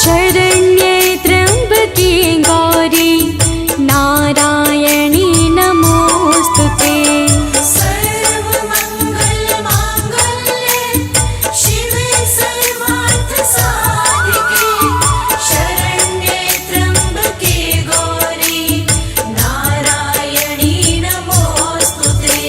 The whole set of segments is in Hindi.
शरण्ये त्र्यम्बके गौरी नारायणी नमोस्तुते। सर्वमङ्गलमाङ्गल्ये शिवे सर्वार्थसाधिके शरण्ये त्र्यम्बके गौरी नारायणी नमोस्तुते।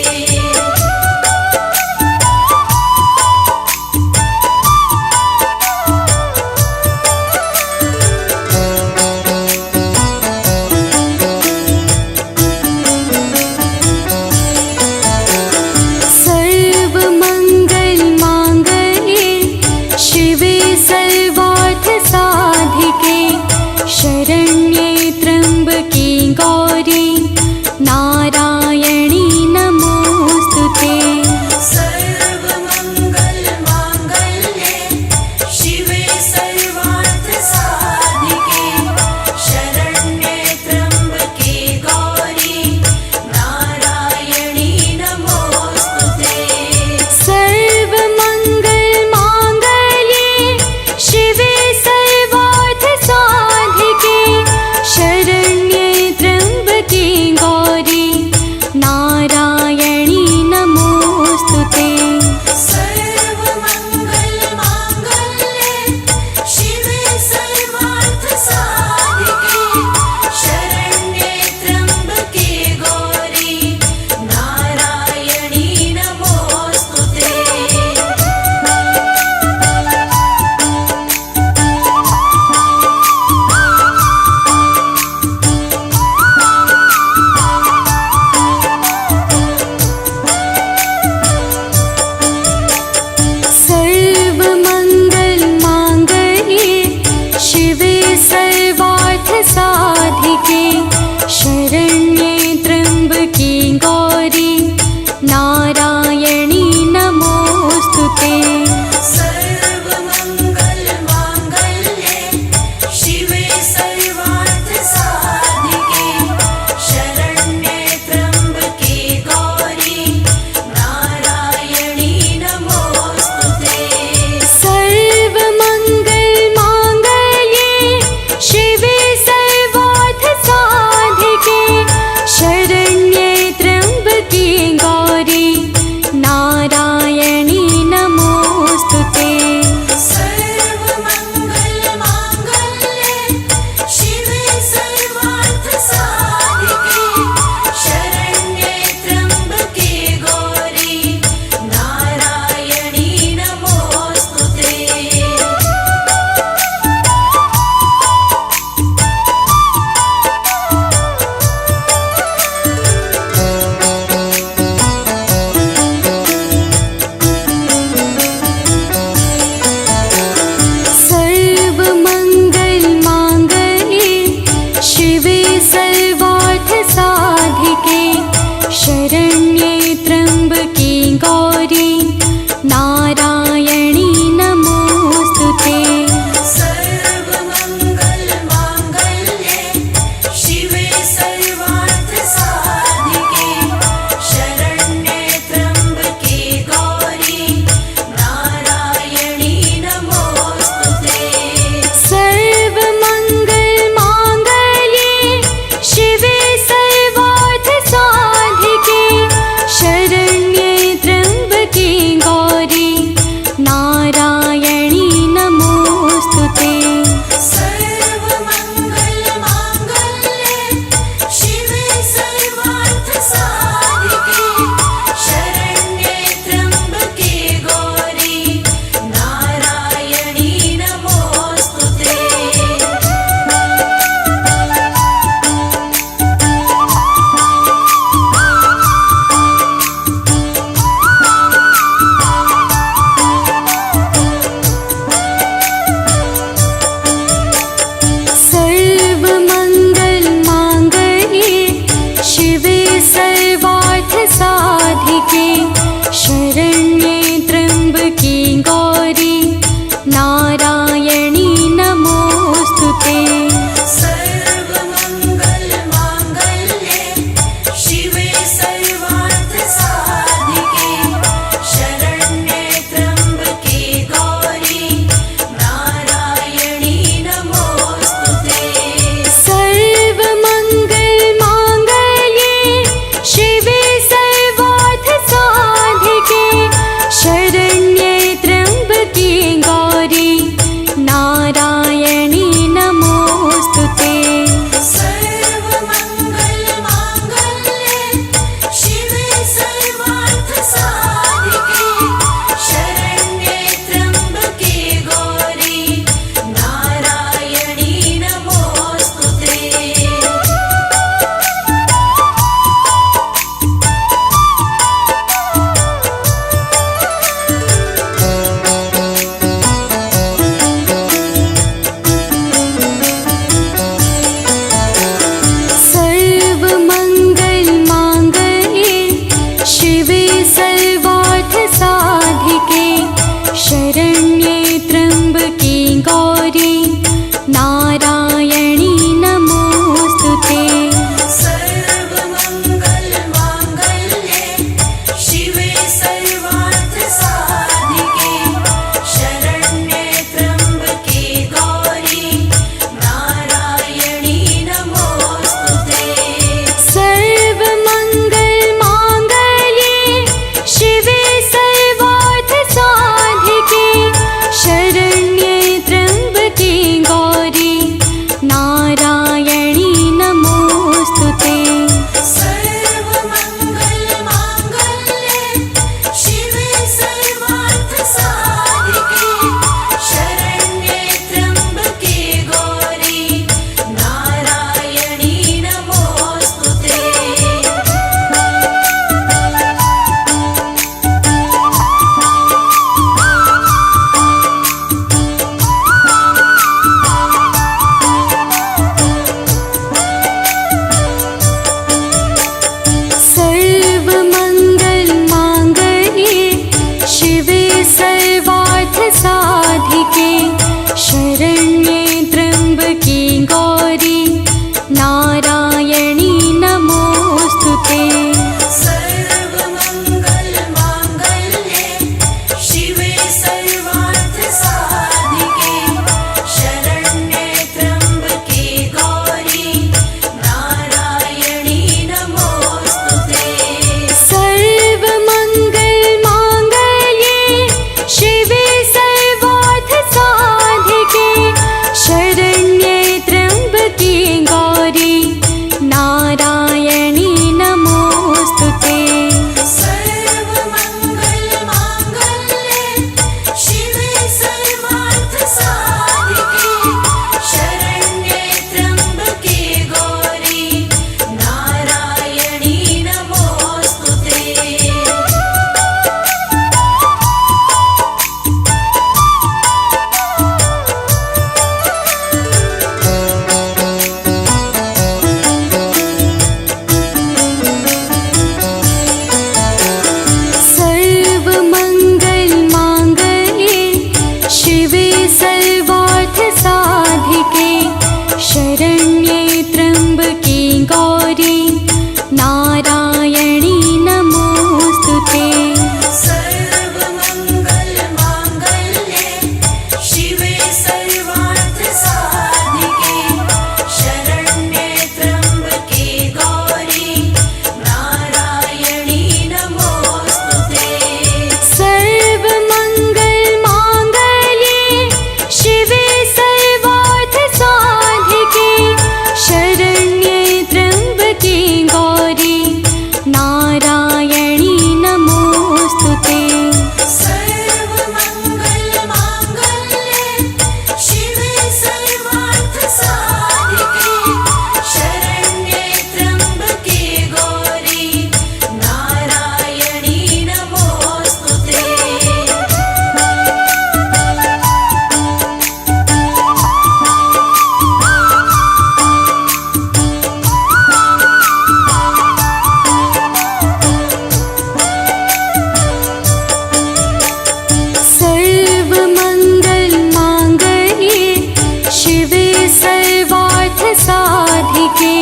साधिके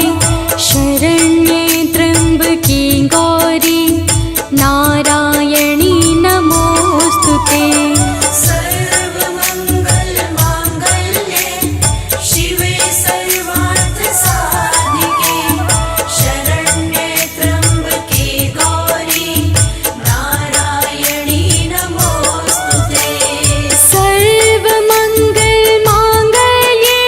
शरण्ये त्र्यम्बके गौरी नारायणी नमोऽस्तु ते सर्वमङ्गलमाङ्गल्ये शिवे सर्वार्थसाधिके शरण्ये त्र्यम्बके गौरी नारायणी नमोऽस्तु ते सर्वमङ्गलमाङ्गल्ये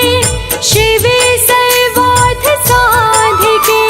शिवे सर्वार्थसाधिके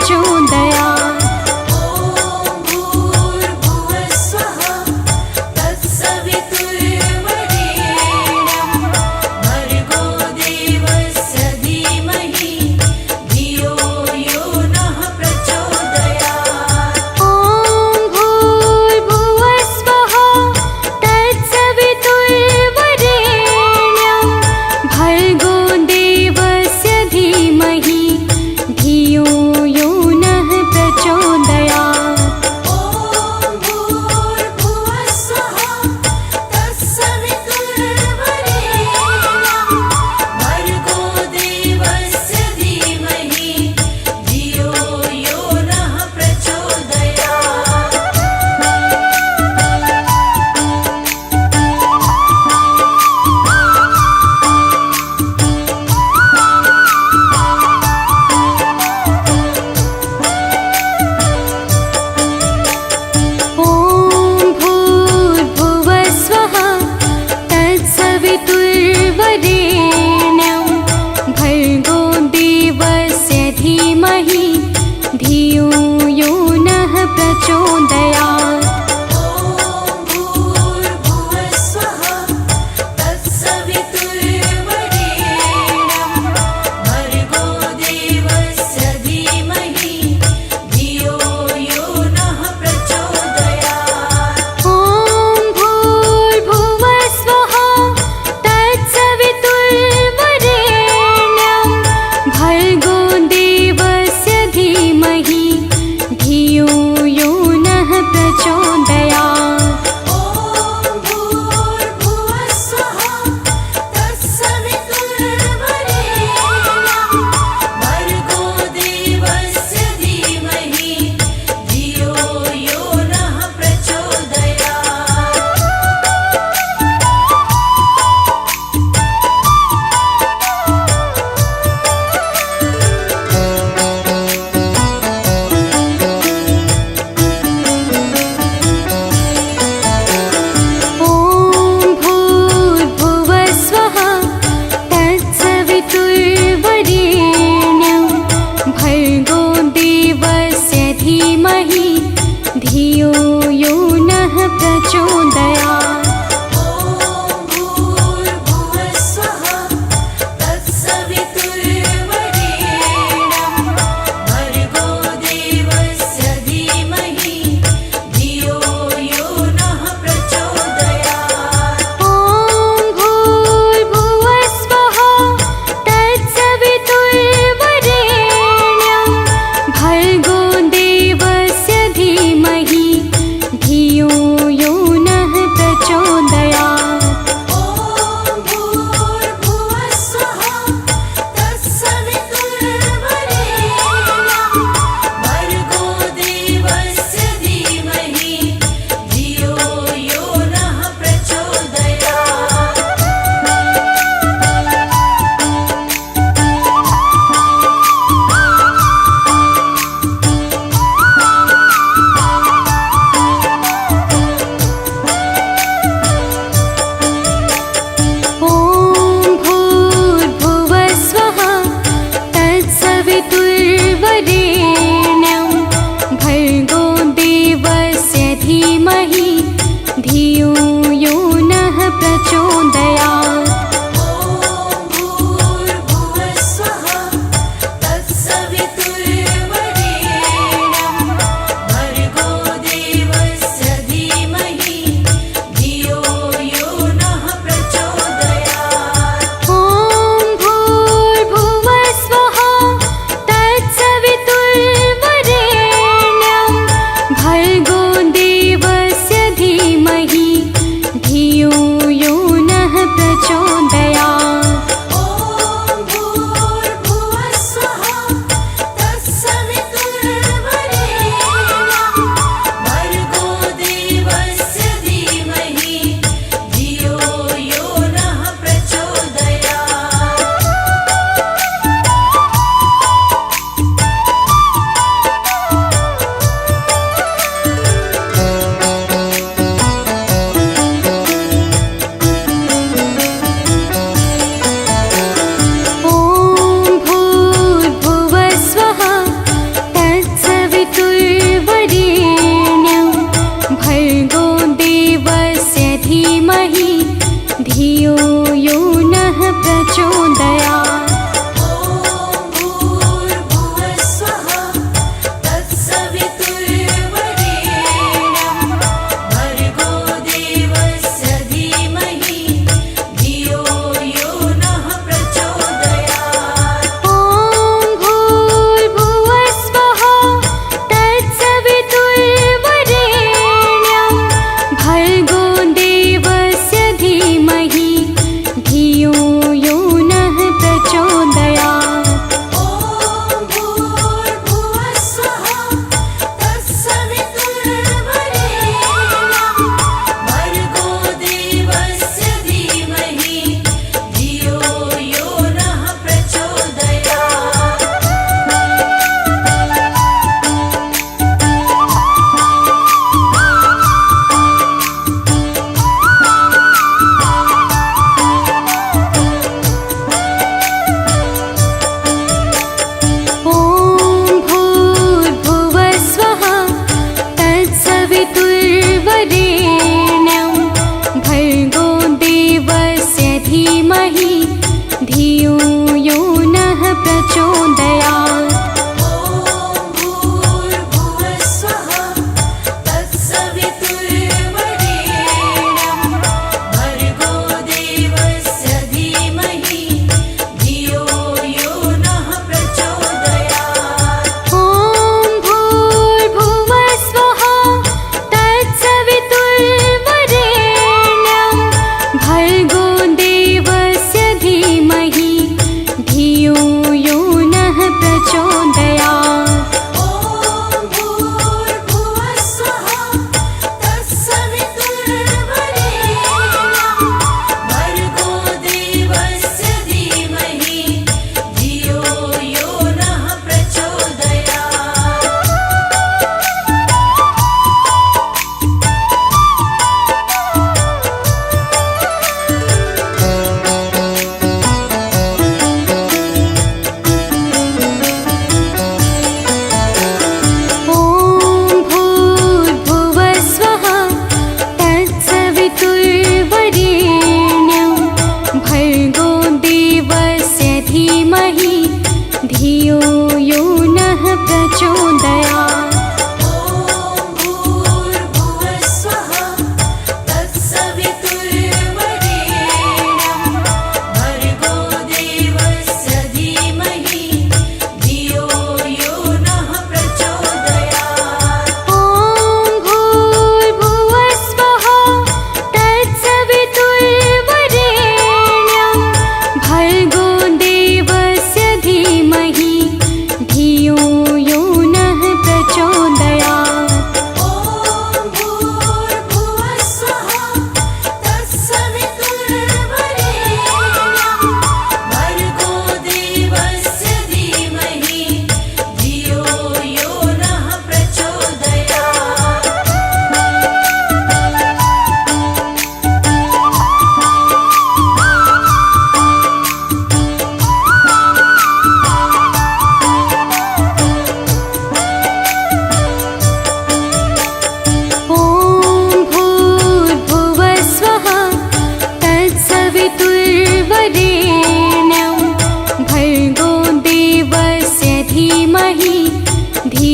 प्रचोदयात् ॐ भूर्भुवस्वः तत्सवितुर्वरेण्यं भर्गो देवस्य धीमहि धियो यो नः प्रचोदयात् ॐ भूर्भुवस्वः तत्सवितुर्वरेण्यं भर्गो देवस्य धीमहि धियो यो नः प्रचोदयात् ॐ भूर्भुवस्वः तत्सवितुर्वरेण्यं भर्गो देवस्य धीमहि धियो यो नः प्रचोदयात् ॐ भूर्भुवस्वः तत्सवितुर्वरेण्यं भर्गो देवस्य धीमहि धियो यो नः प्रचोदयात् ॐ भूर्भुवस्वः तत्सवितुर्वरेण्यं भर्गो देवस्य धीमहि धियो यो नः प्रचोदयात् ॐ भूर्भुवस्वः तत्सवितुर्वरेण्यं भर्गो देवस्य धीमहि धियो यो नः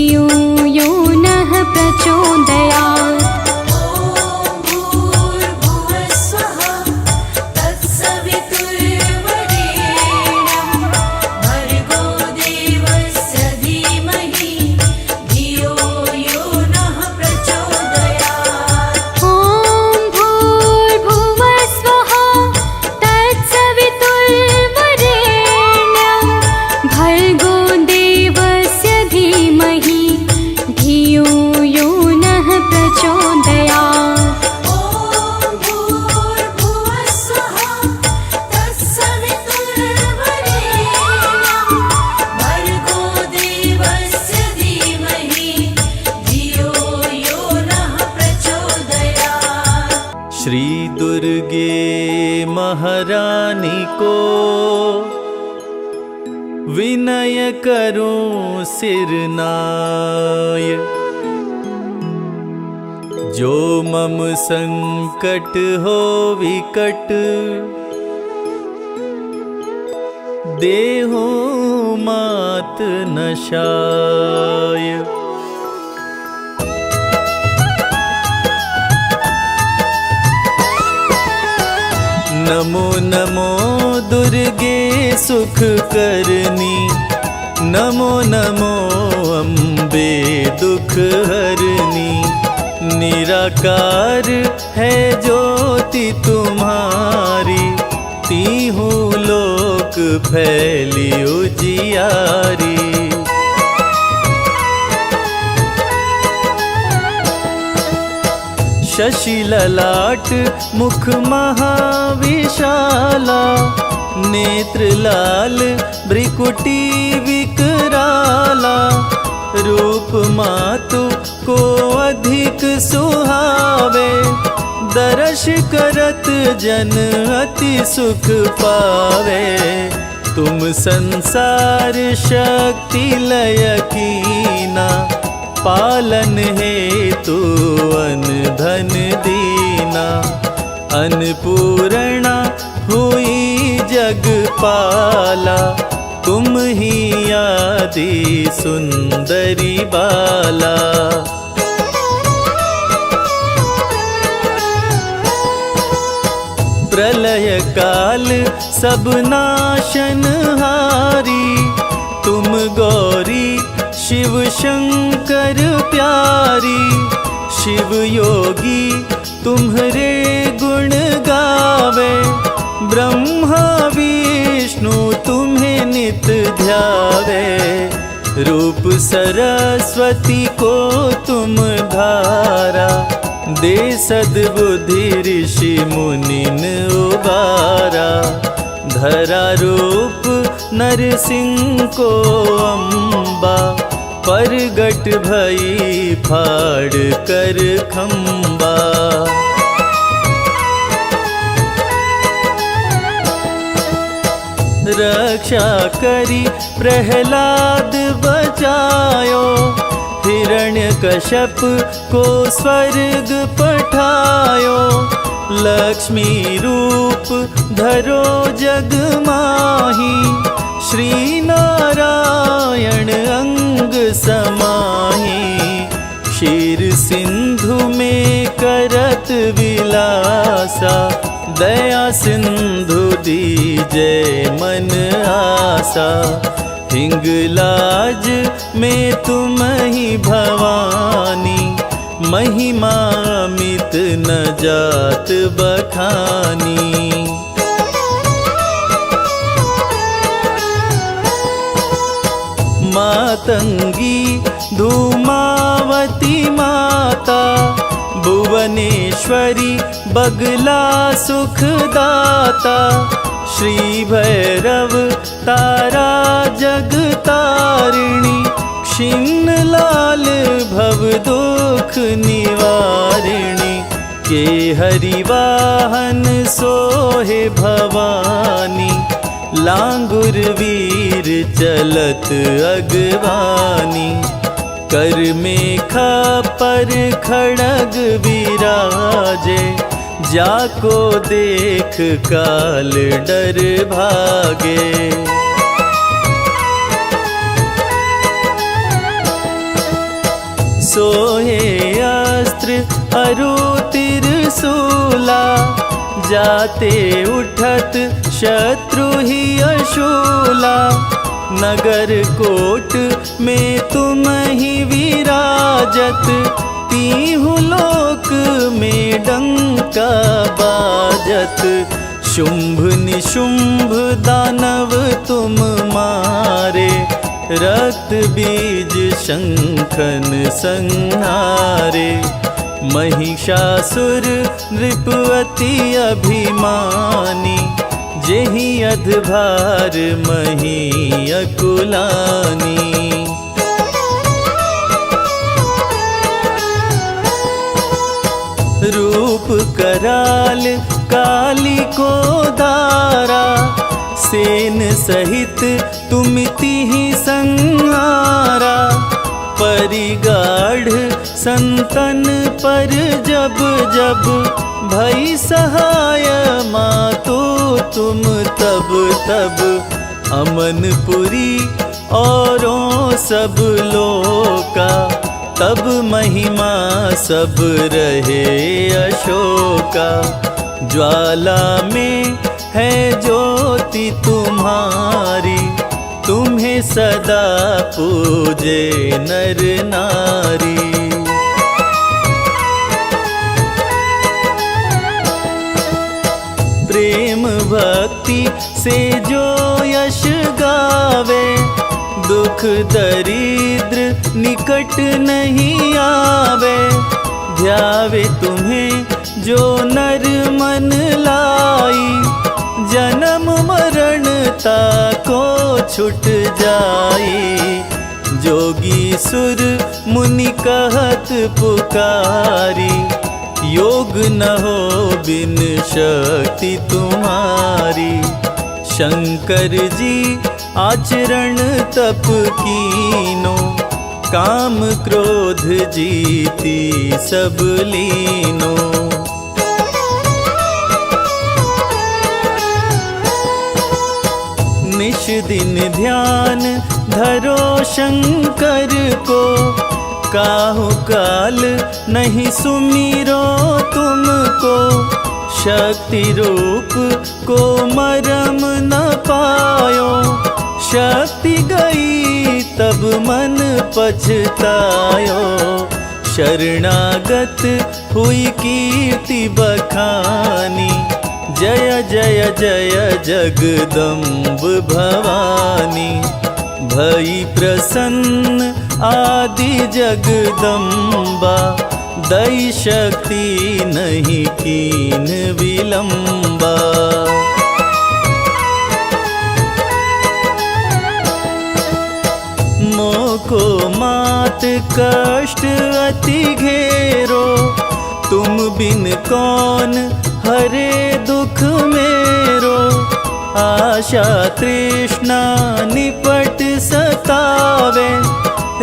धियो यो नः प्रचोदयात्। ॐ भूर्भुवः स्वः तत्सवितुर्वरेण्यं भर्गो देवस्य धीमहि धियो यो नः प्रचोदयात्। ॐ भूर्भुवः स्वः तत्सवितुर्वरेण्यं भर्गो देवस्य धीमहि धियो यो नः प्रचोदयात्। ॐ भूर्भुवः स्वः तत्सवितुर्वरेण्यं भर्गो देवस्य धीमहि धियो यो नः प्रचोदयात्। श्री दुर्गे महारानी को विनय करूं सिरनाय, जो मम संकट हो विकट देहु मात नशाय। नमो नमो दुर्गे सुख करनी, नमो नमो अम्बे दुख हरनी। निराकार है ज्योति तुम्हारी, तीहू लोक फैली उजियारी। शशि ललाट मुख महाविशाला, नेत्र लाल भ्रिकुटी विकराला। रूप मातु को अधिक सुहावे, दर्श करत जन अति सुख पावे। तुम संसार शक्ति लय कीना, पालन हेतु अन धन दीना। अन्नपूर्णा हुई जगपाला, तुम ही आदि सुंदरी बाला। प्रलय काल सब नाशनहारी, तुम गौरी शिव शंकर प्यारी। शिव योगी तुम्हारे गुण गावे, ब्रह्मा विष्णु तुम्हें नित ध्यावे। रूप सरस्वती को तुम धारा, दे सद्बुद्धि ऋषि मुनिन उबारा। धरा रूप नरसिंह को अम्बा, परगट भई फाड़ कर खम्बा। रक्षा करी प्रहलाद बचायो, हिरण्यकश्यप को स्वर्ग पठायो। लक्ष्मी रूप धरो जग माही, श्री नारायण अंग समाही। क्षीर सिंधु में करत विलासा, दया सिंधु दीजय मन आसा। हिंगलाज में तुम ही भवानी, महिमा मित न जात बखानी। मातंगी धूमावती माता, भुवनेश्वरी बगला सुखदाता। श्री भैरव तारा जगतारिणी, क्षीण लाल भव दुख निवारिणी। के हरिवाहन सोहे भवानी, लांगुर वीर चलत अगवानी। कर मेखा पर खड़ग विराजे, जाको देख काल डर भागे। सोहे अस्त्र अरु त्रिशूला, जाते उठत शत्रु ही अशूला। नगर कोट में तुम ही विराजत, तीहु लोक में डंका बाजत। शुंभ निशुंभ दानव तुम मारे, रक्त बीज शंखन संहारे। महिषासुर नृप अति अभिमानी, जेहि अधभार मही अकुलानी। रूप कराल काली को धारा, सेन सहित तुमिति ही संहारा। परिगाढ़ संतन पर जब जब, भई सहाय मातो तुम तब तब। अमनपुरी औरों सब लोका, तब महिमा सब रहे अशोका। ज्वाला में है ज्योति तुम्हारी, तुम्हें सदा पूजे नर नारी। प्रेम भक्ति से जो यश गावे, दुख दरिद्र निकट नहीं आवे। ध्यावे तुम्हें जो नर मन लाई, जन्म मरण ताको छुट जाई। जोगी सुर मुनि कहत पुकारी, योग न हो बिन शक्ति तुम्हारी। शंकर जी आचरण तप कीनो, काम क्रोध जीती सब लीनो। निश दिन ध्यान धरो शंकर को, काहु काल नहीं सुमिरो तुमको। शक्ति रूप को मरम न पायो, शक्ति गई तब मन पछतायो। शरणागत हुई कीर्ति बखानी, जय जय जय जगदम्ब भवानी। भई प्रसन्न आदि जगदम्बा, दई शक्ति नहीं कीन विलंबा। मोको मात कष्ट अति घेरो, तुम बिन कौन हरे दुख मेरो। आशा तृष्णा निपट सतावे,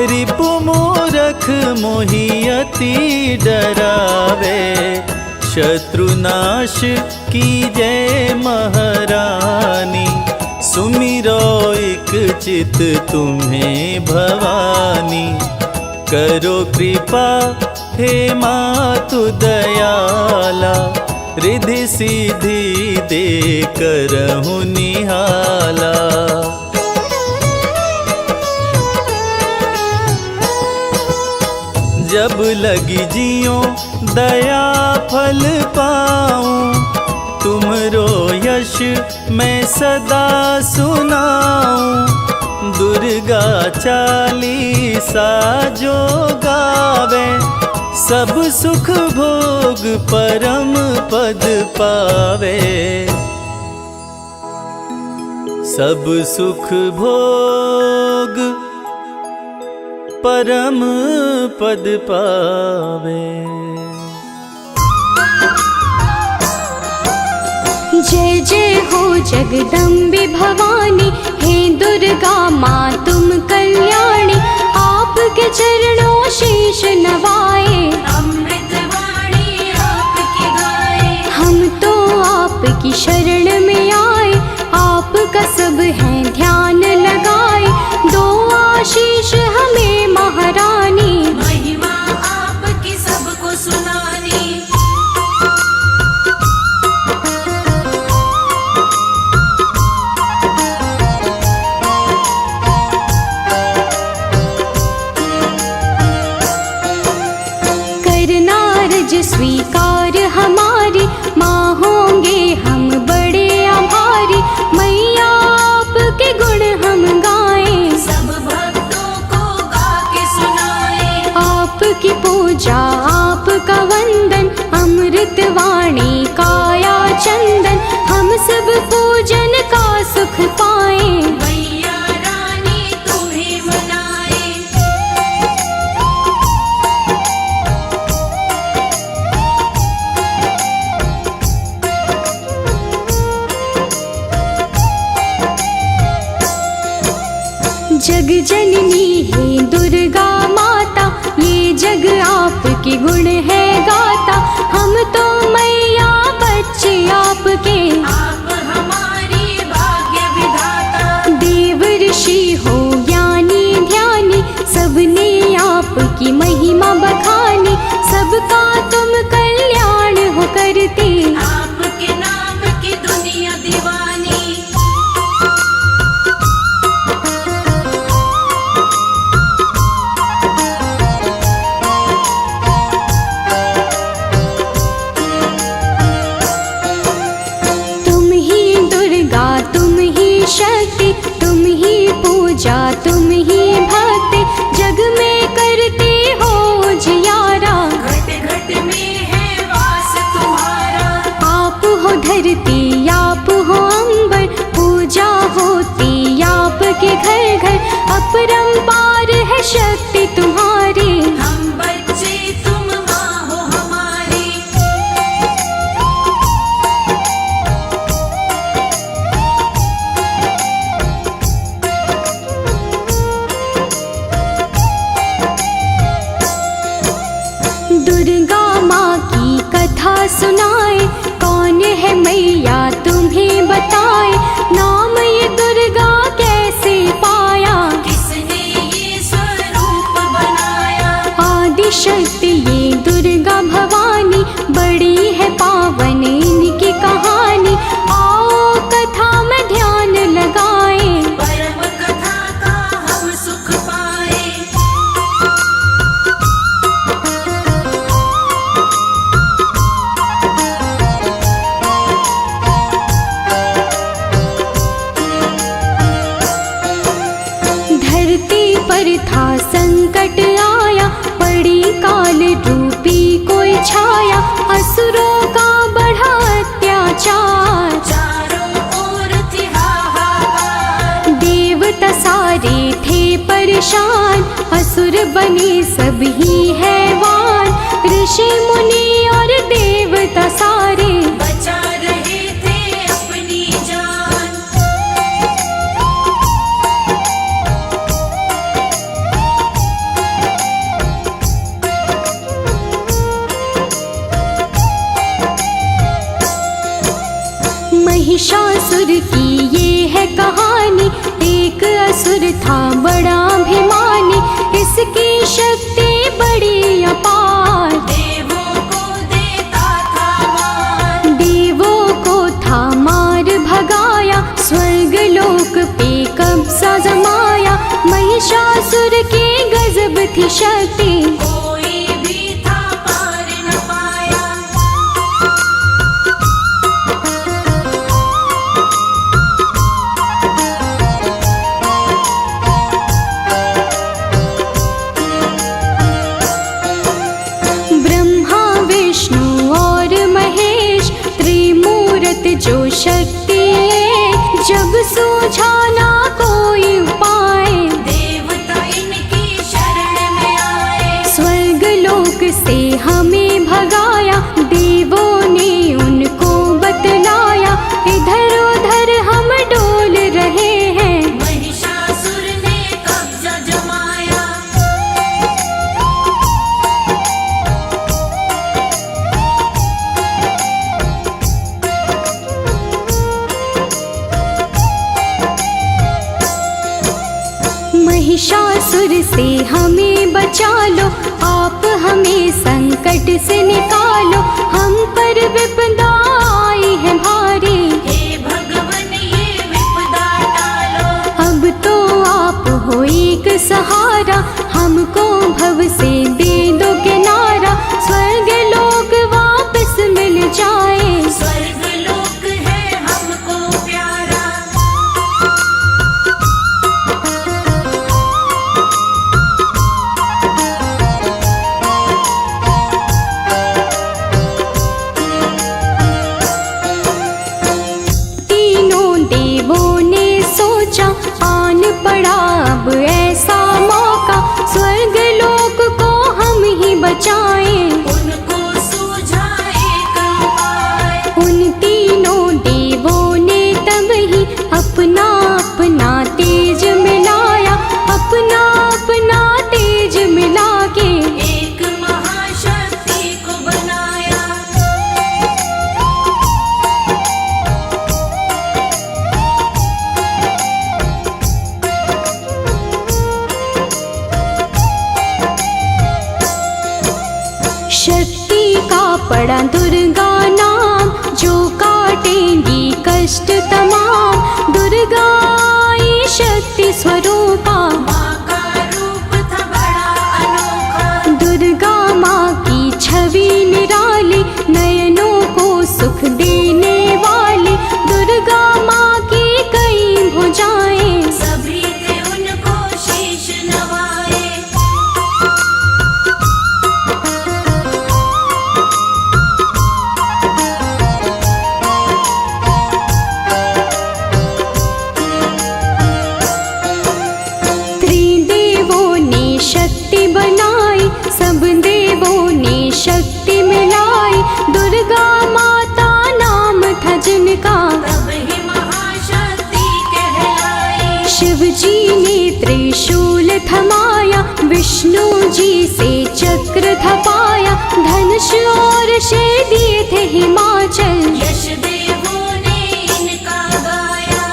रिपु मूरख मोहि अति डरावे। शत्रुनाश कीजै महारानी, सुमिरो एक चित तुम्हें भवानी। करो कृपा हे मातु दयाला, रिद्धि सिद्धि दे करहु निहाला। जब लगी जियो दया फल पाऊं, तुमरो यश मैं सदा सुनाऊं। दुर्गा चालीसा जो गावे, सब सुख भोग परम पद पावे। सब सुख भोग परम पद पावे। जय जय हो जगदम्बे भवानी, हे दुर्गा माँ तुम कल्याणी। आपके चरणों शीश नवाए, अमृत वाणी आपकी गाए। हम तो आपकी शरण में आए, आपका सब है ध्यान लगाए। दो आशीष हमें महारानी, महिमा स्वीकार हमारी, माँ होंगे हम बड़े आभारी। मैया आपके गुण हम गाएं, सब भक्तों को गा के सुनाए। आपकी पूजा आपका वंदन, अमृत वाणी काया चंदन। हम सब पूजन का सुख पाएं, मैया रानी तुम्हें मनाए। जग जननी है दुर्गा माता, ये जग आपके गुण है गाता। हम तो मैया बच्चे आपके, आप हमारी भाग्य विधाता। देव ऋषि हो ज्ञानी ध्यानी, सबने आपकी महिमा बखानी। सबका तुम कल्याण हो करते, आपके नाम की दुनिया दीवानी। तुम ही दुर्गा तुम ही शक्ति, तुम ही पूजा तुम ही भक्ति। जग में करते हो जियारा, घट घट में है वास तुम्हारा। आप हो धरती आप हो अंबर, पूजा होती आपके घर घर। अपरंपार है शक्ति तुम्हारी, हम बच्चे तुम माँ हो हमारी। दुर्गा माँ की कथा सुनाए, कौन है मैया तुम्हें बताए। नाम ये दुर्गा कैसे पाया, किसने ये स्वरूप बनाया। आदि शक्ति ये दुर्गा भवानी, बड़ी है पावन इनकी कहानी। आओ कथा में ध्यान लगाएं, परम कथा का हम सुख पाए। धरती पर था संकट आया, पड़ी काल रूपी कोई छाया। असुरों का बढ़ा अत्याचार, चारों ओर थी हाहाकार। देवता सारे थे परेशान, असुर बने सभी हैवान। ऋषि मुनि और देवता सारे, बचा रहे थे अपनी जान। महिषासुर की ये है कहानी, एक असुर था बड़ा अभिमानी। इसकी शक्ति बड़ी अपार, देवों को देता था मान। देवों को था मार भगाया, स्वर्ग लोक पे कब्जा जमाया। महिषासुर की गजब थी शक्ति, कोई भी था पार न पाया। ब्रह्मा विष्णु और महेश, त्रिमूर्त जो शक्ति एक। जब सूझा ना कोई उपाय, देवता इनकी शरण में आए। स्वर्ग लोक से हमें भगाया, देवों ने उनको बतलाया। इधर उधर हम डोल रहे हैं, महिषासुर ने कब्जा जमाया। महिषासुर से हमें बचा लो, आप हमें संकट से निकालो। हम पर विपदा आई है भारी, हे भगवन ये विपदा टालो। अब तो आप हो एक सहारा। हमको भव से दे दो किनारा, स्वर्ग लोक शक्ति का पड़ा दुर्गा नाम, जो काटेंगी कष्ट तमाम। दुर्गा आई शक्ति स्वरूपा, माँ का रूप था बड़ा अनोखा। दुर्गा माँ की छवि निराली, नयनों को सुख देने वाली। दुर्गा माँ की कई भुजाएं, सभी थे उनको शीश नवाए। त्रिदेवों ने शक्ति बनाई, सब देवों ने शक्ति मिलाई। दुर्गा माता नाम था जिनका, तब ही महाशक्ति कहलाई। शिव जी ने त्रिशूल थमाया, विष्णु जी से चक्र थपाया। धनुष और शे दिए थे हिमाचल, यश देवों ने इनका गाया।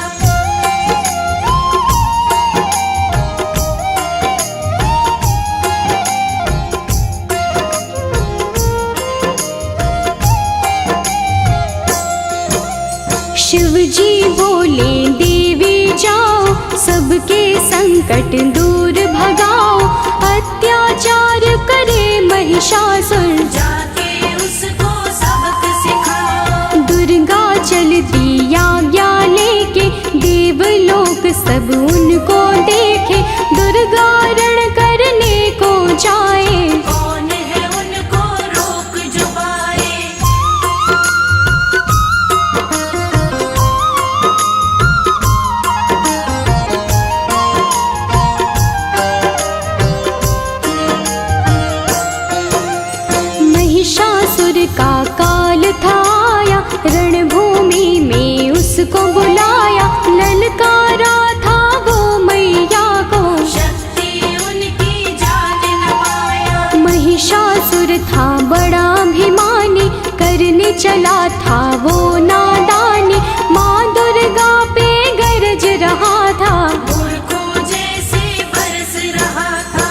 शिव जी बोले देवी जाओ, सबके संकट दूर भगाओ। अत्याचार करे महिषासुर, जाके उसको सबक सिखाओ। दुर्गा चलती आज्ञा लेके, देवलोक सब उनको देखे। दुर्गा रण करने को जाए, कौन है उनको रोक जो पाए। महिषासुर का काल था आया, रणभूमि में उसको बुलाया। ललकारा था वो मैया को, शक्ति उनकी जान न पाया। महिषासुर था बड़ा अभिमानी, करने चला था वो नादानी। माँ दुर्गा पे गरज रहा था, मूर्खों जैसे बरस रहा था।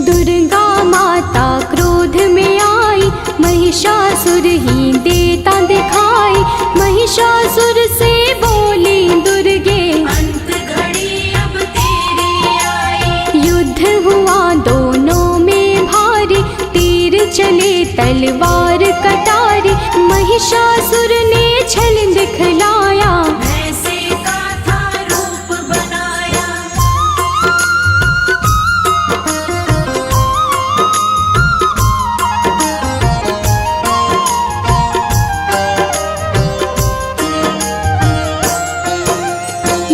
दुर्गा माता क्रोध में आई, महिषासुर ही देता दिखाई। महिषासुर से बोली दुर्गे, अंत घड़ी अब तेरी आई। युद्ध हुआ दोनों में भारी, तीर चले तलवार कटारी। महिषासुर ने छल दिखलाया, भैंसे का था रूप बनाया।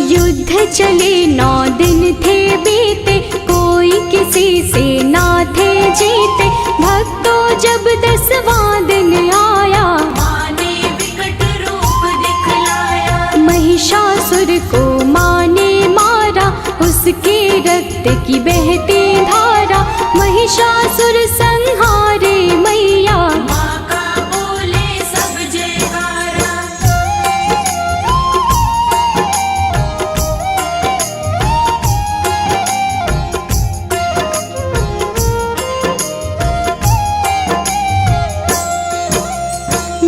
युद्ध चले 9 दिन थे बीते, कोई किसी से ना थे जीते। भक्तों जब 10वां दिन आया, माँ ने विकट रूप दिखलाया। महिषासुर को माँ ने मारा, उसके रक्त की बहती धारा। महिषासुर संहारे मैया, माँ का बोले सब जयकारा।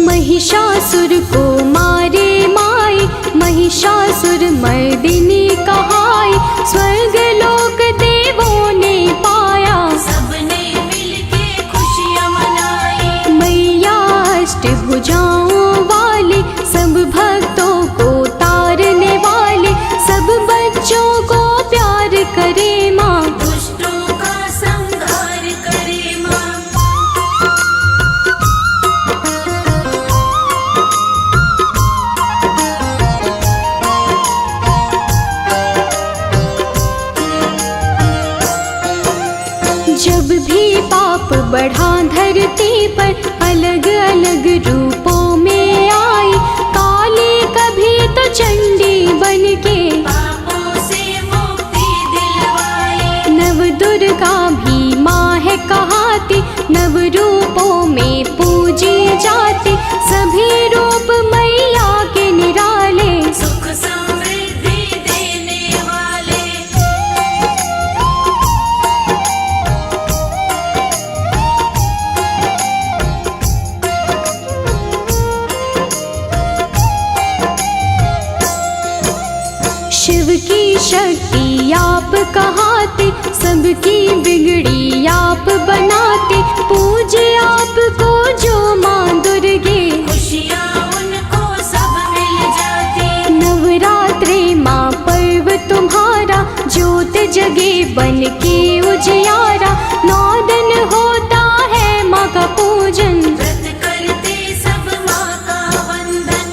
महिषासुर को मारे माई, महिषासुर मर्दिनी कहाई। स्वर्ग लोक देवों ने पाया, सबने मिलके खुशियाँ मनाई। मैया अष्टभुजाओं वाली, सब भक्तों को तारने वाली। सब बच्चों को प्यार करे माँ, दुष्टों का संहार करे माँ। जब भी पाप बढ़ा धरती पर, अलग अलग रूपों में आई। काली कभी तो चंडी बनके, पापों से मुक्ति दिलवाई। नव दुर्गा भी माँ है कहाती। नव रूपों में पूजी जाती, शक्ति आप कहाते, सबकी बिगड़ी आप बनाते। पूजे आपको जो माँ दुर्गे, खुशियाँ उनको सब मिल जाती। नवरात्रे माँ पर्व तुम्हारा, ज्योत जगे बन के उजियारा। 9 दिन होता है माँ का पूजन, व्रत करते सब माँ का वंदन।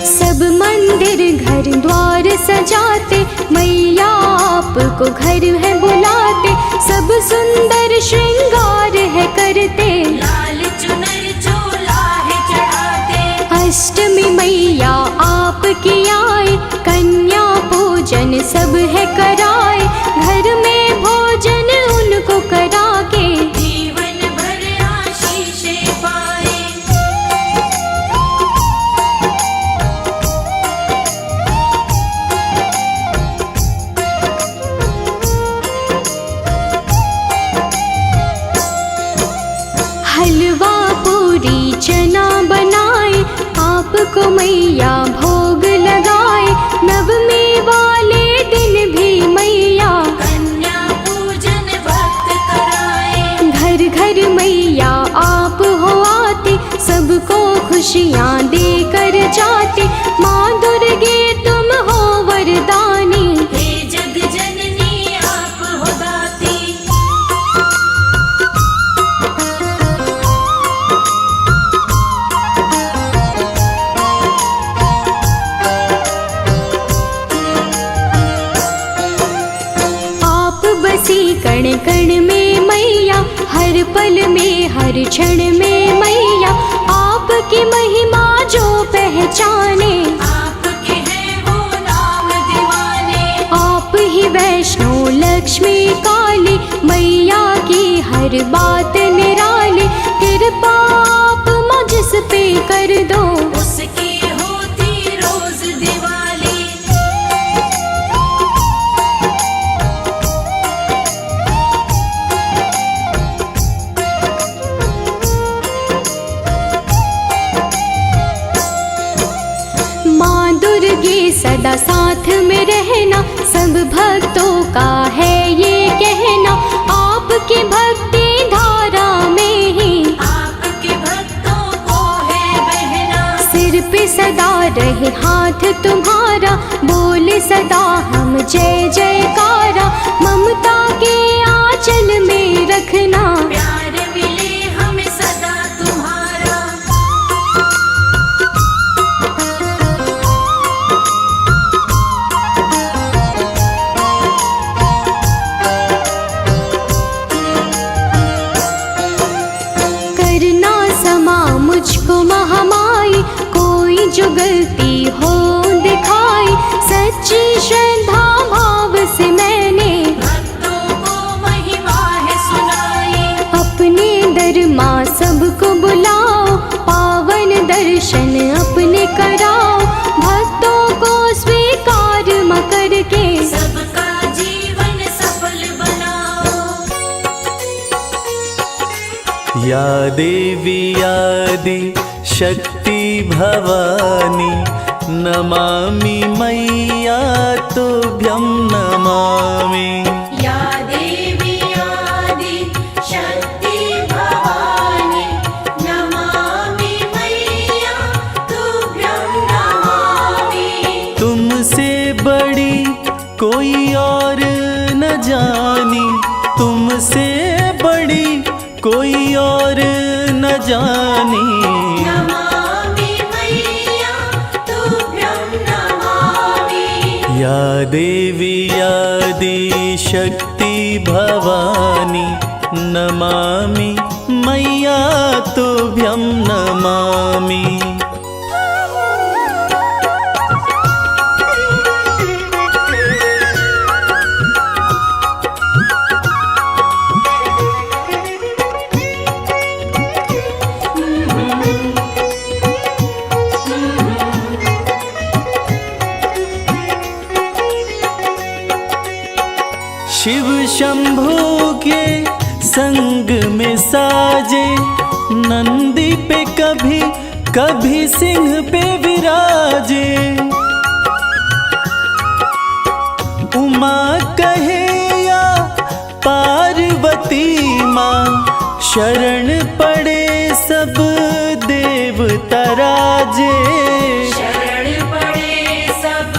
सब मंदिर घर द्वार सजाते, मैया आपको घर है बुलाते। सब सुंदर श्रृंगार है करते, लाल चुनर चोला है चढ़ाते। अष्टमी मैया आपकी आए, कन्या पूजन सब है कराए। घर में भोजन उनको करा के, जीवन भर आशीषें पाए। हलवा पूरी चना बनाए, आपको मैया भोग लगाए। नवमी वाले दिन भी मैया कन्या पूजन भक्त कराए। घर घर मैया आप हो आते, सबको खुशियाँ देकर जाते। माँ दुर्गे तुम हो वरदानी, हे जग जननी आप हो दाती। आप बसी कण कण में मैया, हर पल में हर क्षण में मैया। आपकी महिमा जो पहचाने, आपके हैं वो नाम दीवाने। आप ही वैष्णो लक्ष्मी काली, मैया की हर बात निराली। कृपा आप माँ जिस पे कर दो, उसकी होती रोज दिवाली। माँ दुर्गे सदा साथ में रहना, सब भक्तों का है ये कहना। आपकी भक्ति धारा में ही आपके भक्तों को है बहना। सिर पे सदा रहे हाथ तुम्हारा, बोले सदा हम जय जयकारा। ममता के आंचल में रखना, प्यार मिले हमें सदा तुम्हारा। करना समा मुझको महामाई, कोई जो गलती हो दिखाई। सच्ची श्रद्धा भाव से मैंने भक्तों को महिमा है सुनाई। अपने दर माँ सबको बुलाओ, पावन दर्शन अपने कराओ। भक्तों को स्वीकार माँ करके, सबका जीवन सफल बनाओ। या देवी आदि शक्ति भवानी, नमामि मैया तुभ्यं नमामि। या देवी आदि शक्ति भवानी, नमामि मैया तुभ्यं नमामि। तुमसे बड़ी कोई और न जानी, तुमसे बड़ी कोई और न जानी। नमामि मैया तुभ्यं नमामि। या देवी आदि शक्ति भवानी, नमामि मैया तुभ्यं नमामि। शंभू के संग में साजे, नंदी पे कभी कभी सिंह पे विराजे। उमा कहे या पार्वती माँ, शरण पड़े सब देवता राजे। शरण पड़े सब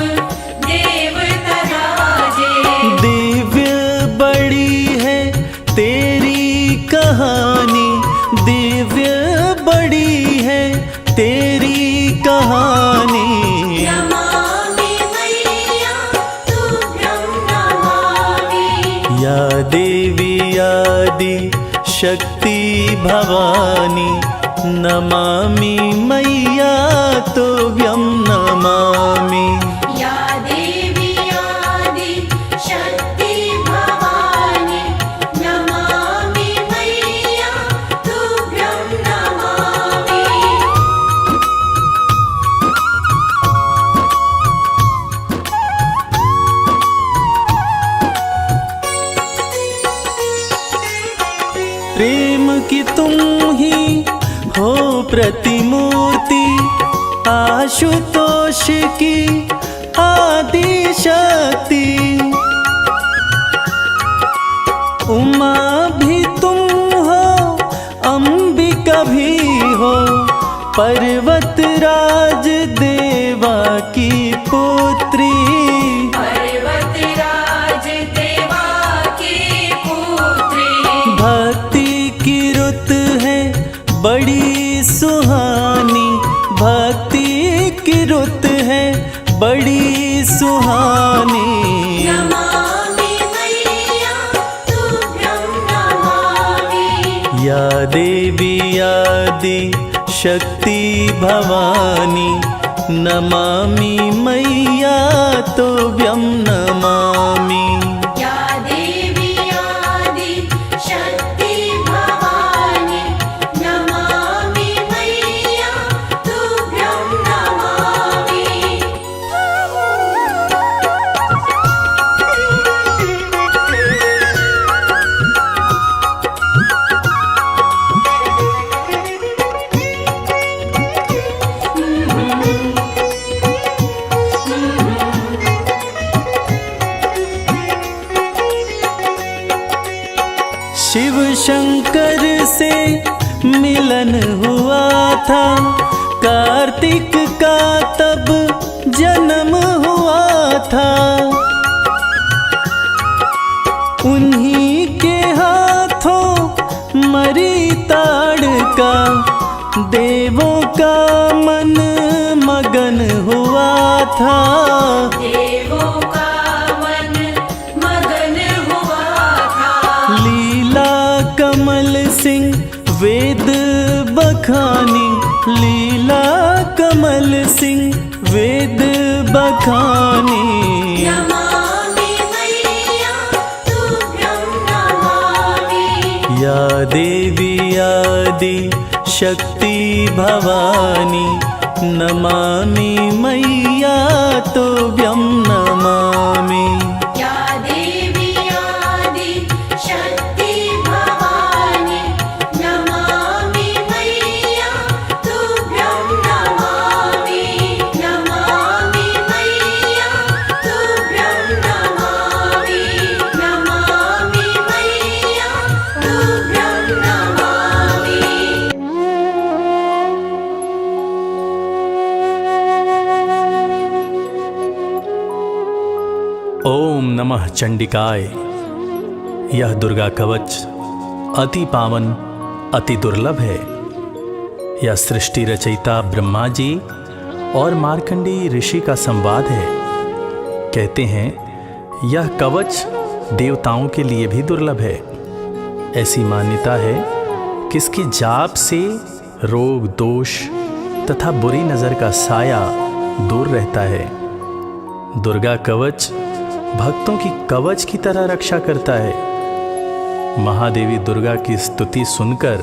देवता राजे। दिव्य बड़ी है तेरी कहानी, दिव्य बड़ी है तेरी कहानी। नमामि मैया तुभ्यं नमामि। या देवी आदि शक्ति भवानी, नमामि मैया तुभ्यं नमामि। या देवी आदि शक्ति भवानी, नमामि मैया तुभ्यं नमामि। प्रेम की तुम ही हो प्रतिमूर्ति, आशुतोष की आदि शक्ति। उमा भी तुम हो, अंबिका भी हो, पर्वतराज देवा की पुत्री। पर्वतराज देवा की पुत्री। भक्ति की रुत है बड़ी सुहानी, भक्ति की रुत है बड़ी सुहानी। नमामि मैया तुभ्यं नमामि। या देवी आदि शक्ति भवानी, नमामि मैया तुभ्यं नमामि। या देवी आदि शक्ति भवानी, नमामि मैया तुभ्यं नमामि। शिव शंकर से मिलन हुआ था, कार्तिक का तब जन्म हुआ था। उन्हीं के हाथों मरी ताड़का, देवों का मन मगन हुआ था। देवों का मन मगन हुआ था। लीला कमल सिंह वेद बखानी, लीला कमल सिंह वेद बखानी। नमामि मैया तुभ्यं नमामि। या देवी आदि शक्ति भवानी, नमामि मैया तुभ्यं नमामि। या देवी आदि शक्ति भवानी, नमामि मैया तुभ्यं नमामि। नमामि मैया तुभ्यं नमामि। नमामि मैया तुभ्यं नमामि। ओम नमः चंडिकाय। यह दुर्गा कवच अति पावन, अति दुर्लभ है। यह सृष्टि रचयिता ब्रह्मा जी और मार्कंडेय ऋषि का संवाद है। कहते हैं यह कवच देवताओं के लिए भी दुर्लभ है। ऐसी मान्यता है कि इसकी जाप से रोग, दोष तथा बुरी नज़र का साया दूर रहता है। दुर्गा कवच भक्तों की कवच की तरह रक्षा करता है। महादेवी दुर्गा की स्तुति सुनकर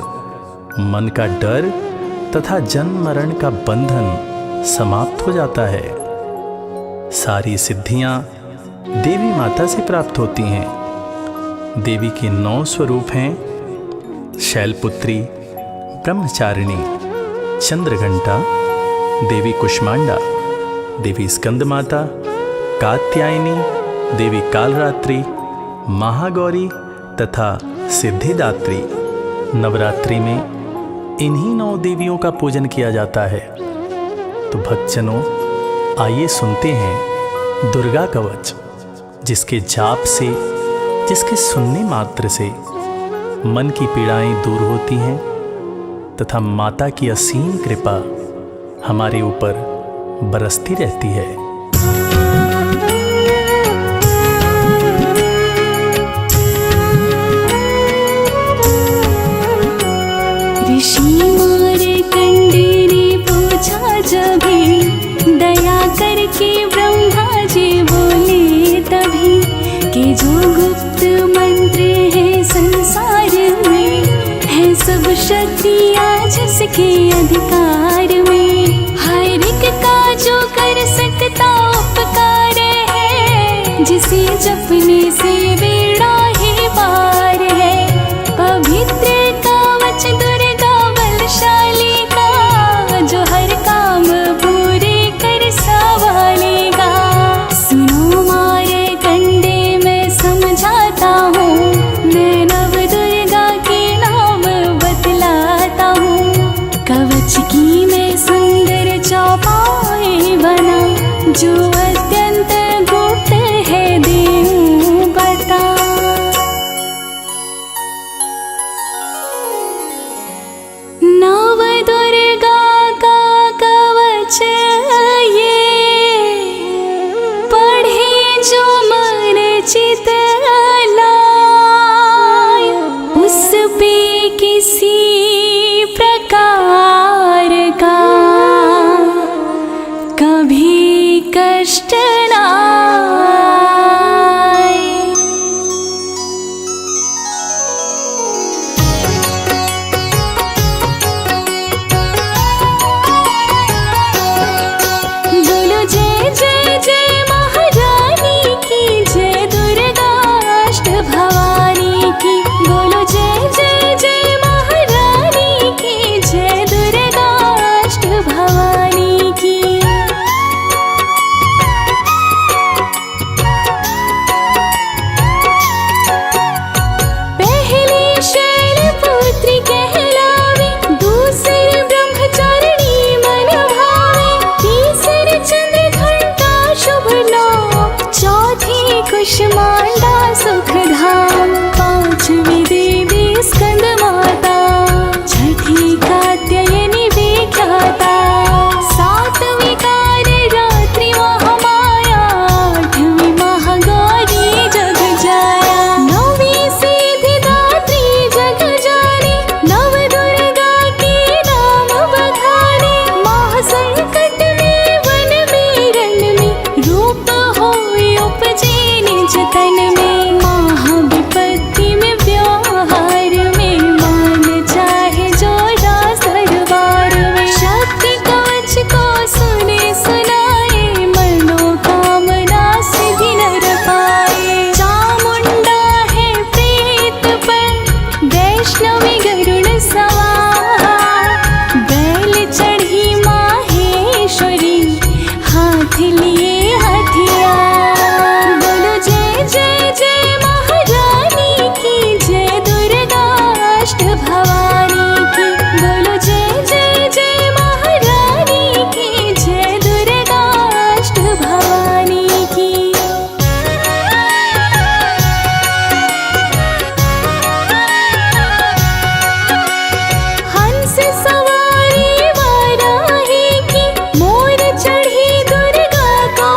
मन का डर तथा जन्म मरण का बंधन समाप्त हो जाता है। सारी सिद्धियां देवी माता से प्राप्त होती हैं। देवी के 9 स्वरूप हैं: शैलपुत्री, ब्रह्मचारिणी, चंद्रघंटा, देवी कुष्मांडा, देवी स्कंदमाता, कात्यायनी, देवी कालरात्रि, महागौरी तथा सिद्धिदात्री। नवरात्रि में इन्हीं 9 देवियों का पूजन किया जाता है। तो भक्तजनों, आइए सुनते हैं दुर्गा कवच, जिसके जाप से, जिसके सुनने मात्र से मन की पीड़ाएं दूर होती हैं तथा माता की असीम कृपा हमारे ऊपर बरसती रहती है। ऋषि मार्कंडेय ने पूछा जभी, दया करके ब्रह्मा जी बोले तभी, कि जो गुप्त मंत्र है संसार में, है सब शक्तियाँ जिसके अधिकार में। हर एक का जो कर सकता उपकार है, जिसे जपने से बेड़ा ही पार है। पवित्र कवच दुर्गा बलशाली का, जो हर काम पूरे कर संभालेगा। सुनो मार्कंडेय मैं समझाता हूँ, मैं नव दुर्गा के नाम बतलाता हूँ। कवच की मैं सुंदर चौपाई बना, जो अत्यंत गुप्त है देऊँ बता। नव दुर्गा का कवच ये, पढ़े जो मन चित लाय, उस पे किसी प्रकार का कभी कष्ट ना आए। बोलो जय जय जय महारानी की, जय दुर्गा अष्ट भवानी की। बोलो जय जय जय महारानी की, जय दुर्गा अष्ट भवानी की। पहली शैलपुत्री कहलावे, दूसरी ब्रह्मचारिणी मन भावे, तीसरी चंद्रघंटा शुभ नाम, चौथी कुष्मांडा सुख धाम, पांचवी देवी स्कंदमाता, छठी कात्यायनी विख्याता, सातवीं कालरात्रि महामाया, आठवीं महागौरी जग जाया, नौवीं सिद्धिदात्री जग जानी, नव दुर्गा के नाम बखाने। महासंकट में वन में रण में, रूप होए उपजे निज तन में। महाविपत्ति में व्यवहार में, मान चाहे जो रास दरबार में। शक्ति कवच को सुने सुनाए, मनोकामना सिद्धि नर पाए। चामुंडा है प्रेत पर, वैष्णवी गरुड़ सवार, बैल चढ़ी माहेश्वरी, हाथ लिए हथियार। बोलो जय जय जय महारानी की, जय दुर्गा अष्ट भवानी की। बोलो जय जय जय महारानी की, जय दुर्गा अष्ट भवानी की। हंस सवारी वाराही की, मोर चढ़ी दुर्गा को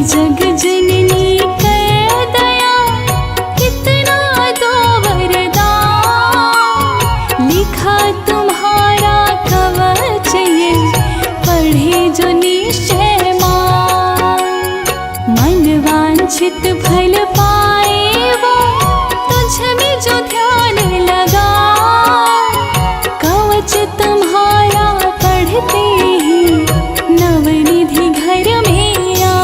जग जननी कर दया, कितना दो वरदान। लिखा तुम्हारा कवच ये, पढ़े जो निश्चय मान। मन वांछित फल पाए वो, तुझ में जो ध्यान लगा। कवच तुम्हारा पढ़ते ही, नवनिधि घर में आए।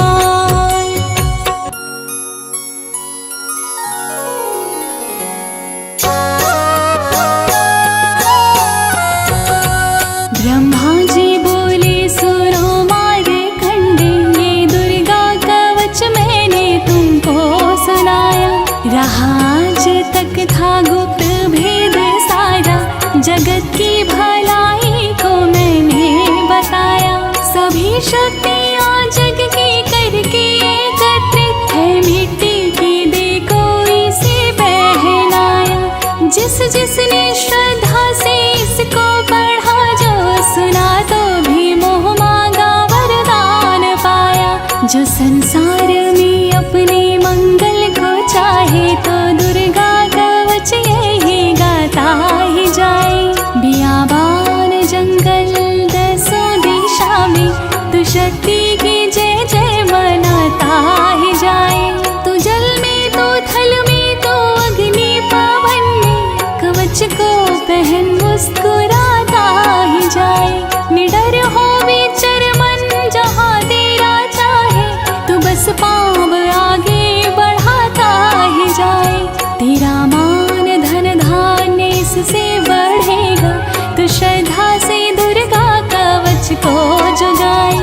ब्रह्मा जी बोले सुनो मार्कंडे, ये दुर्गा कवच मैंने तुमको सुनाया। रहा आज तक था गुप्त भेद सारा, जगत की भलाई को मैंने बताया। सभी शक्तियाँ जग की करके एकत्रित है, मिट्टी की दे कोई से पहनाया। जिस जिसने श्रद्धा से इसको पढ़ा, जो सुना तो भी मोह मांगा वरदान पाया। जो संसार में अपने मंगल को चाहे, तो दुर्गा कवच यही गाता ही जाए। बियाबान जंगल दसों दिशा में, तू शक्ति की जय जय मनाता ही जाए। तू जल में तो थल में तो अग्नि पवन में, कवच को पहन मुस्कुराता ही जाए। निडर हो विचर मन जहाँ तेरा चाहे, तू बस पाँव आगे बढ़ाता ही जाए। तेरा मान धन धान्य इससे बढ़ेगा, तू श्रद्धा से दुर्गा कवच को जुगाए।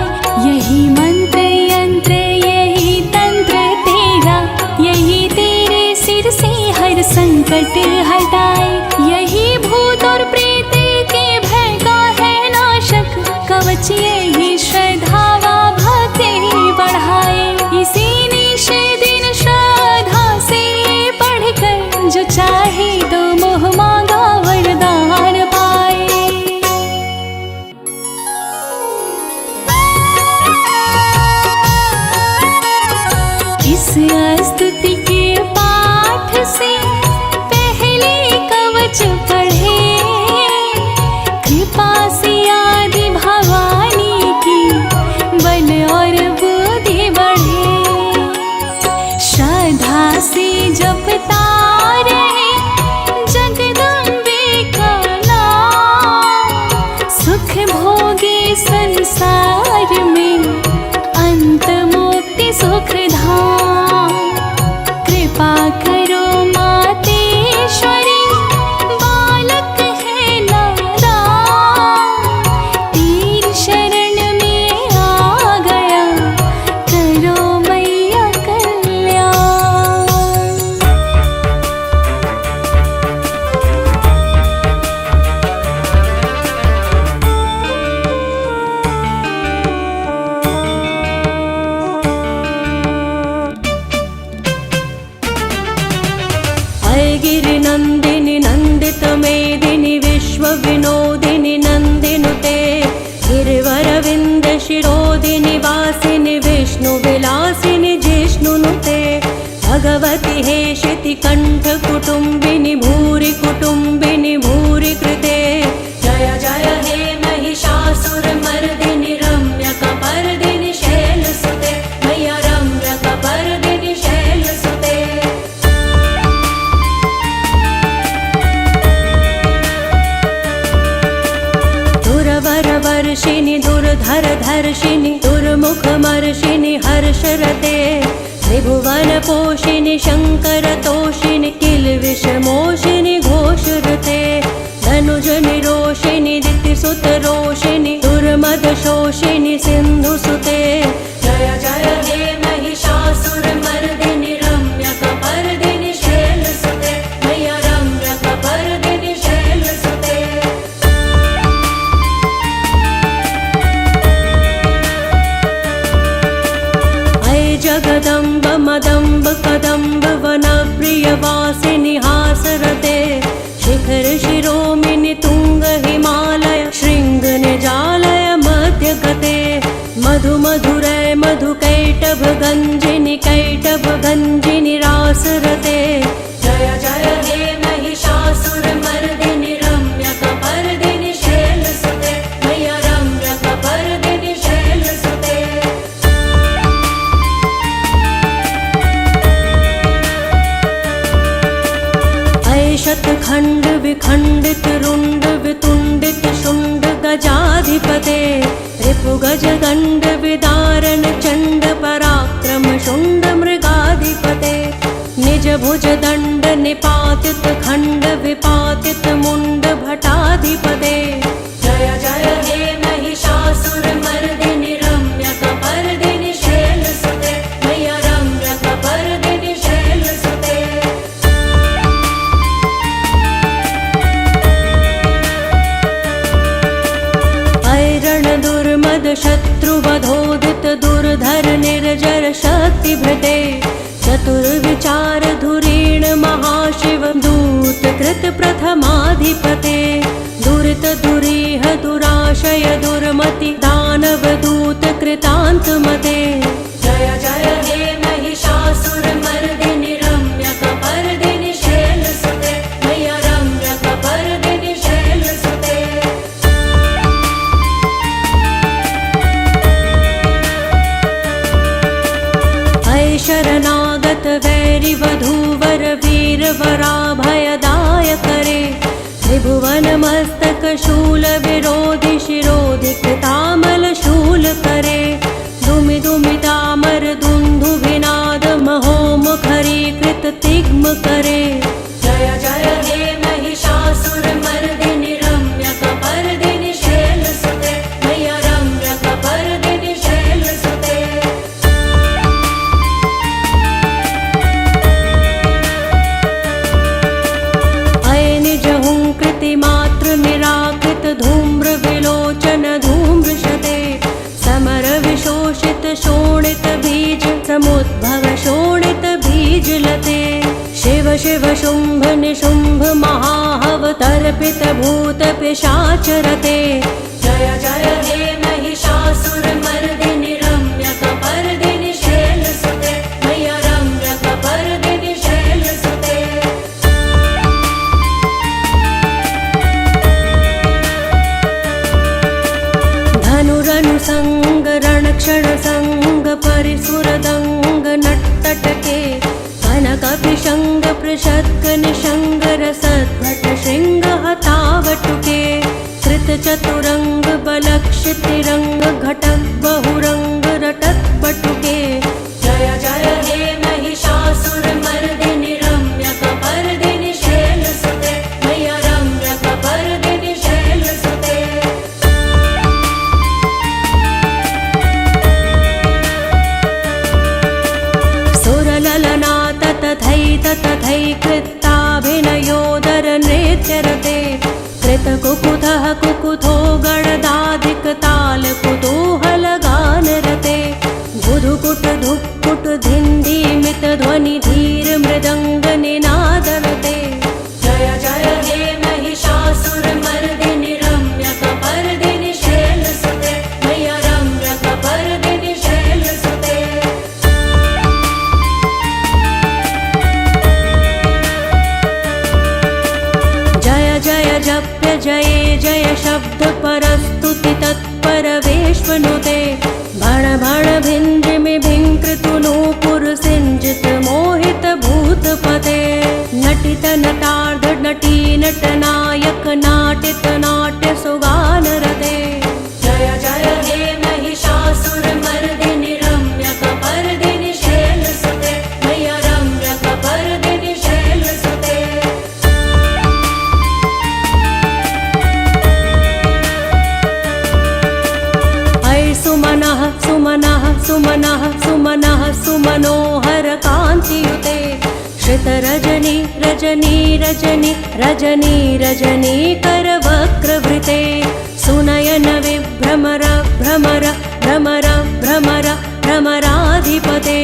यही मंत्र यंत्र यही तंत्र तेरा, यही तेरे सिर से हर संकट हटाए। यही भूत और प्रेत के भय का है नाशक, कवच यही श्रद्धा व भक्ति बढ़ाए। इसी निश दिन श्रद्धा से पढ़कर, जो चाहे तो मोह मांगा वरदान पाए। इस स्तुति के पाठ से पहले कवच पढ़े, कृपा से आदि भवानी की बल और बुद्धि बढ़े। श्रद्धा से जपता रहे जगदम्बे का नाम, सुख भोगे संसार में, अंत मुक्ति सुख धाम। कृपा करो मातेश्वरी, बालक है नादान। तेरी शरण में आ गया, करो मैया कल्याण। गिरिनन्दिनि नन्दित मेदिनि विश्व विनोदिनि नन्दिनुते, गिरिवरविन्द शिरोदिनि वासिनि विष्णु विलासिनि जिष्णुनुते। भगवति हेशिति कण्ठ कुटुम्बिनि भूरि कुटुम्बिनि भूरि कृते। जय जय हे महिषासुर मर्दिनि रम्यकपर्दिनि शैलसुते, मैया रम्यकपर्दिनि शैलसुते। दुर्वरवर्षिणि दुर्धरधर्षिणि दुर्मुखमर्षिणि हर्षरते। त्रिभुवनपोषिणि शङ्करतोषिणि किल्बिषमोषिणि घोषरते। धनुजनिरोषिणि दितिसुतरोषिणि दुर्मदशोषिणि सिन्धुसुते। जय जय हे महिषासुरमर्दिनि रम्यकपर्दिनि शैलसुते, मैया रम्यकपर्दिनि शैलसुते। जगदम्ब मदम्ब कदम्ब वनप्रियवासिनि हासरते। शिखर शिरोमिनि तुंग हिमालय शृंग निजालय मध्यगते। मधु मधुरै मधुकै कैटभगञ्जिनि कैटभगञ्जिनि रासरते जय जय हे महिषासुरमर्दिनि रम्यकपर्दिनि शैलसुते मैया रम्यकपर्दिनि शैलसुते ऐशतखण्ड विखण्डित रुण्ड वितुण्डित शुण्ड गजाधिपते रिपुगज दण्ड विदारण चण्ड पराक्रम शुण्ड मृगाधिपते निज भुज दण्ड निपातित खण्ड विपातित मुण्ड भटाधिपते जय जय हे महिषासुरमर्दिनि रम्यकपर्दिनि शैलसुते मैया रम्यकपर्दिनि शैलसुते दुर्मद शत्रुवधोदित दुर्धर निर्जर शक्तिभृते चतुर्विचार धुरीण महाशिव दूत कृत प्रथमाधिपते दुरित दुरीह दुराशय दुर्मति दानव दूत कृतान्तमते जय जय हे महिषासुरमर्दिनि रम्यकपर्दिनि शैलसुते मैया रम्यकपर्दिनि शैलसुते शरणागत वैरि वधूवर वीर वराभयदाय करे त्रिभुवन मस्तक शूल विरोधि शिरोधि कृतामल शूल करे दुमि दुमि तामर दुन्दु विनाद महोमुखरी कृत तिग्म करे जय जय हे महिषासुरमर्दिनि रम्यकपर्दिनि शैलसुते मैया रम्यकपर्दिनि शैलसुते मातृ निराकृत धूम्र विलोचन धूम्रशते समर विशोषित शोणित बीज समुद्भव शोणित बीज लते शिव शिव शुंभ निशुंभ महाहव तर्पित भूत पिशाचरते जय जय हे महिषासुरमर्दिनि रम्यकपर्दिनि शैलसुते मैया रम्यकपर्दिनि शैलसुते धनुरनुसंग रणक्षण संग परिसुरदंग नट्टटके कनकपिशंग पृषत्क निशंग रसद्भट शृंग हतावटुके कृत चतुरंग बलक्षितिरंग घटक बहुरंग रटक बटुके जय जय हे महिषासुरमर्दिनि रम्यकपर्दिनि शैलसुते मैया रम्यकपर्दिनि शैलसुते सुरललनाथ तथैकृत्ताभिनयोदर नृत्यरते कृतकुकुथः कुकुथो गणदाधिक ताल कुतूहल गानरते गुधुकुट धुक्कुट धिन्धीमित ध्वनि धीर मृदंग निनादरते जय जय हे महिषासुरमर्दिनि रम्यकपर्दिनि शैलसुते मैया रम्यकपर्दिनि शैलसुते जय जप्य जये जय शब्द परस्तुति तत्पर वेश्मनुते भण भण भिञ्जिमि भिङ्कृतु नूपुर सिञ्जित मोहित भूतपते नटित नटार्ध नटी नटनायक नाटित नाट्य सुगानरते जय जय हे महिषासुरमर्दिनि रम्यकपर्दिनि शैलसुते मैया रम्यकपर्दिनि शैलसुते सुमनः सुमनः सुमनः सुमनः सुमनोहर कान्तियुते श्रितरजनी रजनी रजनी रजनी रजनी करवक्रवृते सुनयन विभ्रमर भ्रमर भ्रमर भ्रमर भ्रमराधिपते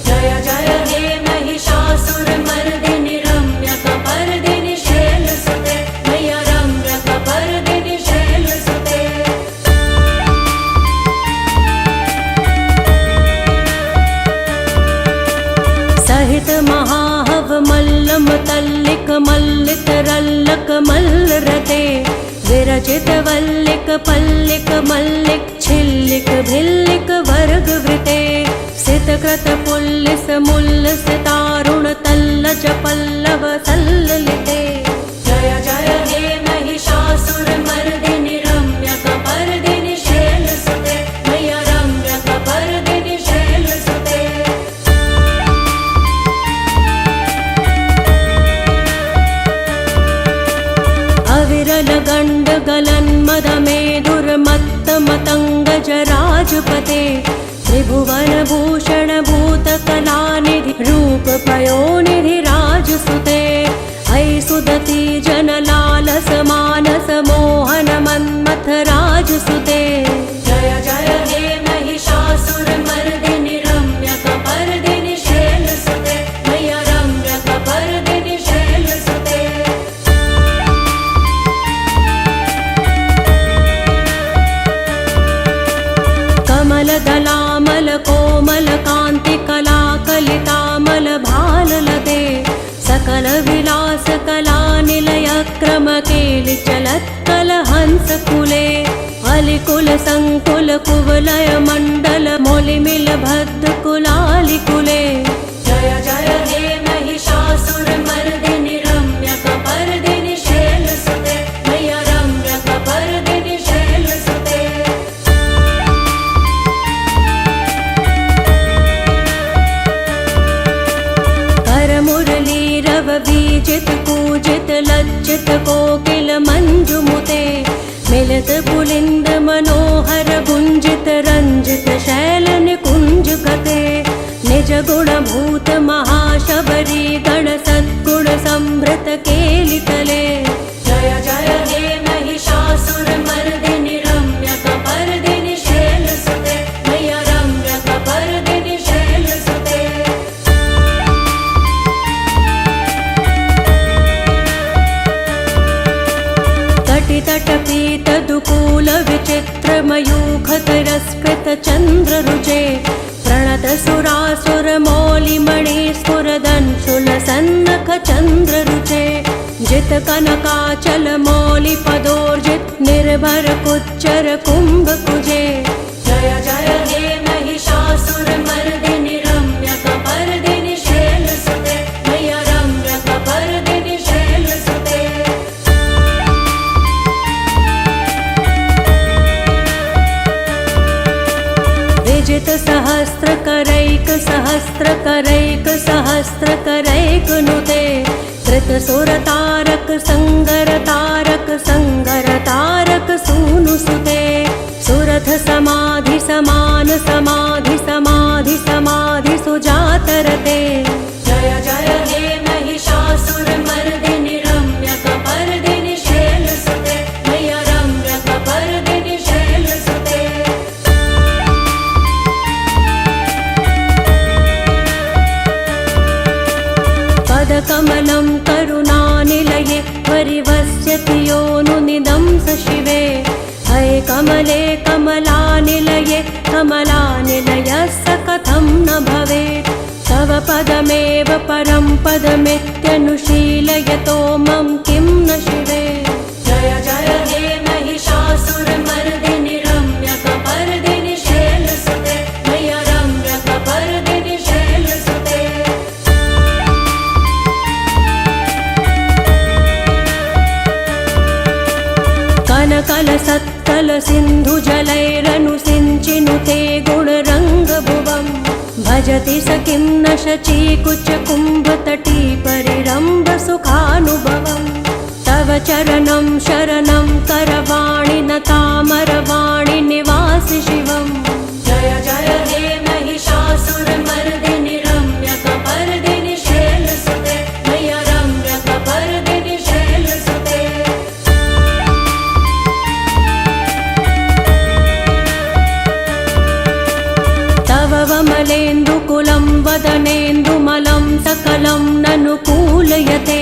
जय जय हे महिषासुरमर्दिनि रम्यकपर्दिनि शैलसुते मैया रम्यकपर्दिनि शैलसुते मल्लरते विरचित वल्लिक पल्लिक मल्लिक छिल्लिक भिल्लिक वर्गवृते सितकृत पुल्लिस मुल्लस तारुण तल्लज पल्लव सल्ललिते जय जय हे महिषासुरमर्दिनि रम्यकपर्दिनि शैलसुते मय्या रम्यकपर्दिनि शैलसुते अविरल गण्ड गलन्मदमेधुर्मत्त मतङ्गजराजपते त्रिभुवनभूषण भूतकलानिधि रूपपयोनिधि राजसुते ऐ सुदती जनलालस मानस मोहन मन्मथ राजसुते जय जय हे महिषासुरमर्दिनि रम्यकपर्दिनि शैलसुते मय्या रम्यकपर्दिनि शैलसुते कमलदलामल कोमल कान्ति कलाकलितामल भाललते सकल विलास कला निलय क्रम केलि चलत्कल हंस कुले अलिकुल संकुल कुवलय मंडल मोलिमिल भद्द कुलालि कुले जय जय हे महिषासुरमर्दिनि रम्यकपर्दिनि शैलसुते मय्या रम्यकपर्दिनि शैलसुते करमुरलीरव बीजित कूजित लज्जित कोकिल मंजुमुते मिलित पुलिंद मनोहर गुंजित रंजित शैल निकुंज गते निज गुण भूत महाशबरी गण सद्गुण संभृत केलितले जय जय हे महिषासुरमर्दिनि रम्यकपर्दिनि शैलसुते मय्या रम्यकपर्दिनि शैलसुते कटितटपीत दुकूल विचित्र मयूखत रस्कृत चंद्र रुचे प्रणत सुरासुर मौलि मणि स्फुरदंशुल सन्नख चंद्र रुचे जित कनकाचल मौलि पदोर्जित निर्भर कुच्चर कुंभ कुजे जय जय हे महिषासुरमर्दिनि रम्यकपर्दिनि शैलसुते मय्या रम्यकपर्दिनि शैलसुते विजित सहस्र करैक सहस्र करैक सहस्र करैक नुते कृत सुर तारक संगर तारक सूनु सुते सुरथ समाधि समान समाधि समाधि समाधि सुजातरते जय जय हे महिषासुरमर्दिनि रम्यकपर्दिनि शैलसुते मय्या रम्यकपर्दिनि शैलसुते पदकमलं करुणानिलये परिवस्यति योनुनिदं स शिवे हये कमले कमलानिलये कमलानिलयस्य कथं न भवेत् तव पदमेव परं पदमित्यनुशीलयतो मम किं न शिवे जय जय हे महिषासुरमर्दिनि रम्यकपर्दिनि शैलसुते मय्या रम्यकपर्दिनि शैलसुते कनकल सत्कल सिन्धु जलैरनुसिञ्चिनुते गुणरङ्गभुवम् भजति स किं न शचीकुच कुम्भतटी परिरम्भ सुखानुभवम् तव चरणं शरणं करवाणि नतामरवाणि निवासि शिवम् जय जय हे महिषासुरमर्दिनि रम्यकपर्दिनि शैलसुते मय्या रम्यकपर्दिनि शैलसुते तव वमलेन्दुकुलं वदनेन्दुमलं सकलं ननुकूलयते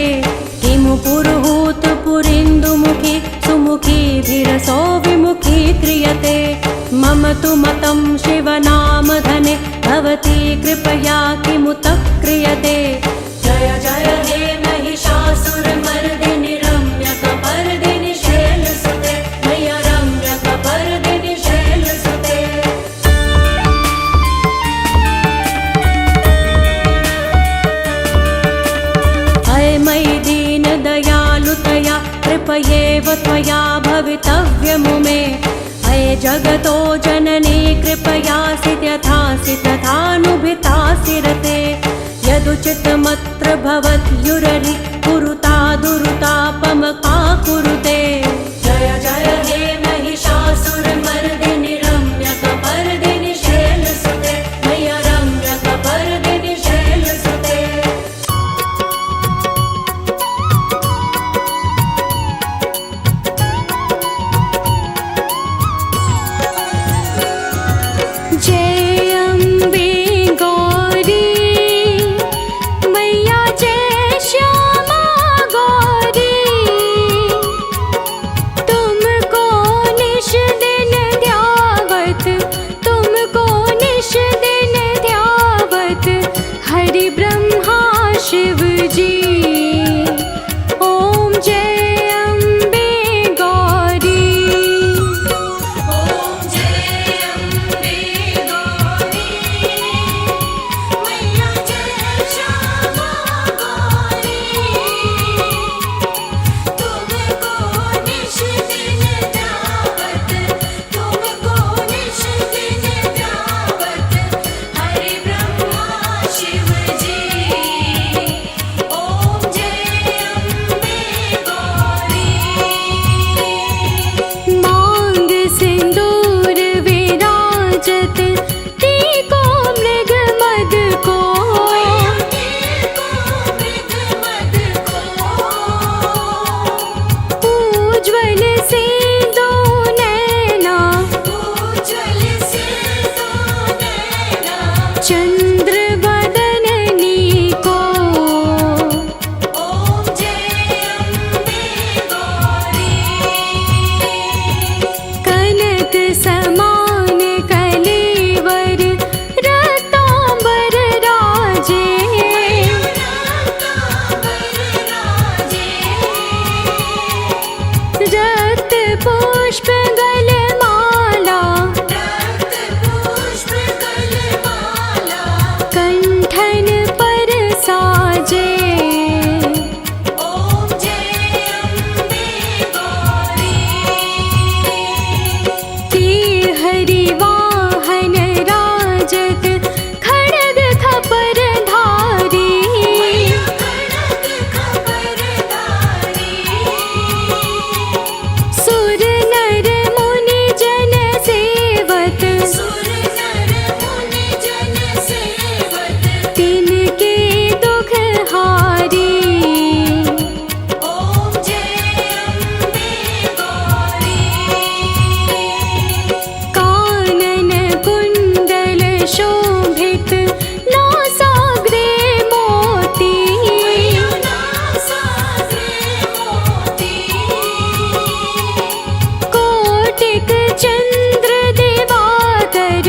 किमु पुरुहूत पुरीन्दुमुखी सुमुखीभिरसो विमुखी क्रियते मम तु मतं शिवनामधने भवती कृपया किमुत क्रियते जय जय हे महिषासुरमर्दिनि रम्यक कृपयेव त्वया भवितव्यमुमे अये जगतो जननी कृपयासि यथासि तथानुभितासि रते यदुचितमत्र भवत्युररि कुरुता दुरुतापमका कुरुते जय जय हे महिषासुरमर्दिनि रम्यकपर्दिनि शैलसुते मय्या रम्यकपर्दिनि शैलसुते जय अम्बे गौरी मैया जय श्यामा गौरी तुमको निश दिन ध्यावत तुमको निश दिन ध्यावत हरि ब्रह्मा शिव जी ओम जय अम्बे गौरी ओम जय अम्बे गौरी मैया जय श्यामा गौरी तुमको निश दिन ध्यावत तुमको निश दिन ध्यावत हरि ब्रह्मा शिव जी ओम जय अम्बे गौरी मांग सिंदूर विराजत टीको मृग मद को उज्ज्वल से दो नैना चंद्र बदननी को कनक समान कलेवर रतांबर राजे रक्त पुष्प गलमाला कंठन पर साजे के हरि वाहन राजत खड़ग खपर धारी सुर नर मुनि जन सेवत तिनके दुख हारी कानन कुंडल शोभित नासाग्रे मोती कोटिक चंद्र दिवाकर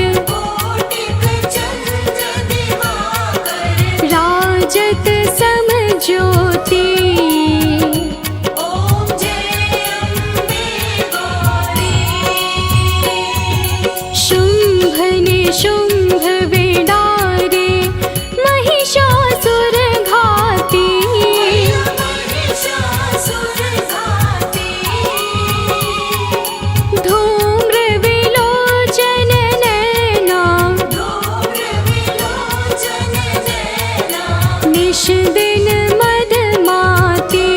राजत सम ज्योति शुंभ निशुंभ विडारे महिषासुर घाती धूम्र विलोचन नैना निश दिन मदमाती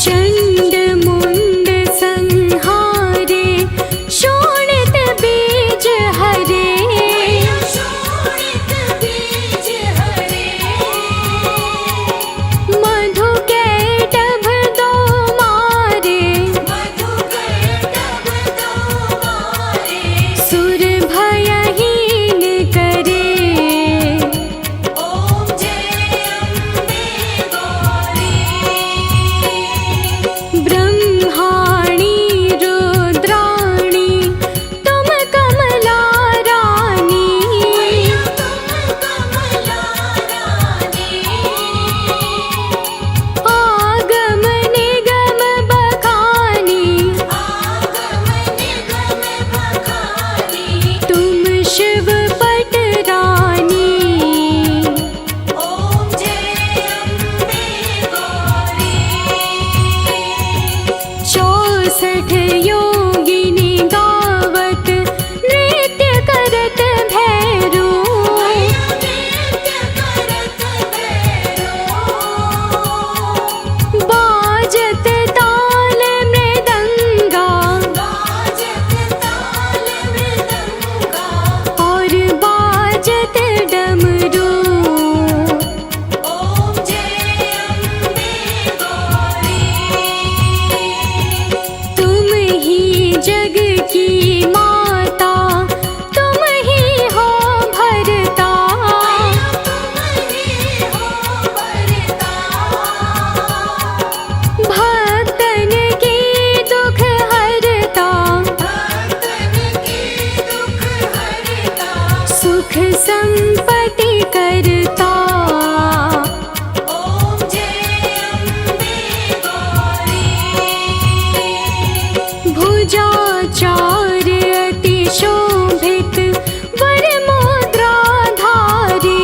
चंड मुंड संहारे शोणित बीज हरे मधु कैटभ दो मारे सुर 62 योगिनी गावत नृत्य करत भैरो बाजत ताल मृदंगा और बाजत डमरू तुम ही जग की माता तुम ही हो भरता भक्तन की दुख हरता सुख संपत्ति करता भुजाचार अति शोभित वर मुद्राधारी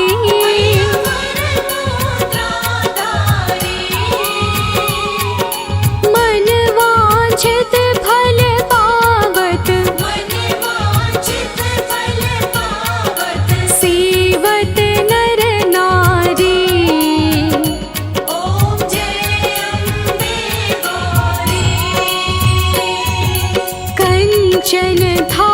मन वांछित फल पावत सेवत नर नारी कंचन था